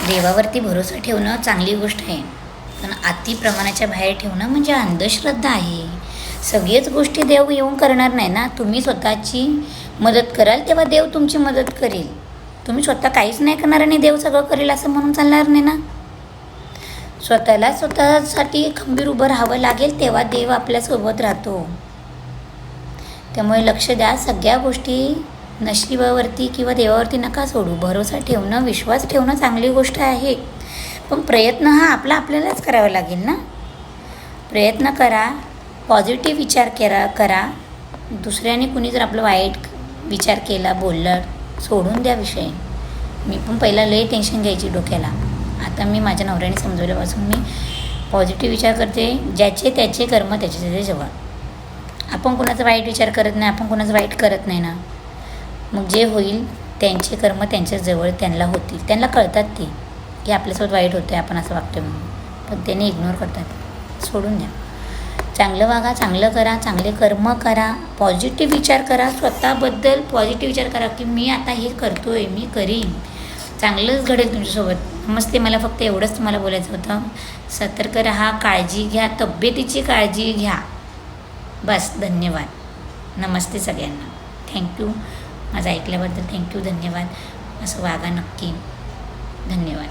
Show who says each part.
Speaker 1: देवावरती भरोसा ठेवणं चांगली गोष्ट आहे, पण अति प्रमाणाच्या बाहेर ठेवणं म्हणजे अंधश्रद्धा आहे. सगळ्याच गोष्टी देव येऊन करणार नाही ना. तुम्ही स्वतःची मदत कराल तेव्हा देव तुमची मदत करेल. तुम्ही स्वतः काहीच नाही करणार आणि देव सगळं करेल असं म्हणून चालणार नाही ना. स्वतःसाठी खंबीर उभं राहावं लागेल, तेव्हा देव आपल्यासोबत राहतो. त्यामुळे लक्ष द्या. सगळ्या गोष्टी नशिबावरती किंवा देवावरती नका सोडू. भरोसा ठेवणं, विश्वास ठेवणं चांगली गोष्ट आहे, पण प्रयत्न हा आपल्यालाच करावा लागेल ना. प्रयत्न करा, पॉझिटिव्ह विचार करा. दुसऱ्याने कुणी जर आपलं वाईट विचार केला, बोललं, सोडून द्या विषय. मी पण पहिला लई टेन्शन घ्यायची डोक्याला. आता मी माझ्या नवऱ्याने समजवल्यापासून मी पॉझिटिव्ह विचार करते. ज्याचे त्याचे कर्म त्याच्या जवळ. आपण कोणाचा वाईट विचार करत नाही, आपण कोणाचं वाईट करत नाही ना. मग जे होईल त्यांचे कर्म त्यांच्याजवळ त्यांना होतील. त्यांना कळतात ते की आपल्यासोबत वाईट होतं आहे, आपण असं वागतो म्हणून, पण त्यांनी इग्नोर करतात. सोडून द्या. चांगलं वागा, चांगलं करा, चांगले कर्म करा, पॉझिटिव्ह विचार करा. स्वतःबद्दल पॉझिटिव्ह विचार करा की मी आता हे करतो आहे, मी करीन, चांगलंच घडेल तुमच्यासोबत. नमस्ते. मला फक्त एवढंच तुम्हाला बोलायचं होतं. सतर्क राहा, काळजी घ्या, तब्येतीची काळजी घ्या. बस. धन्यवाद. नमस्ते सगळ्यांना. थँक्यू. माझं ऐकल्याबद्दल थँक्यू, धन्यवाद. असं वागा नक्की. धन्यवाद.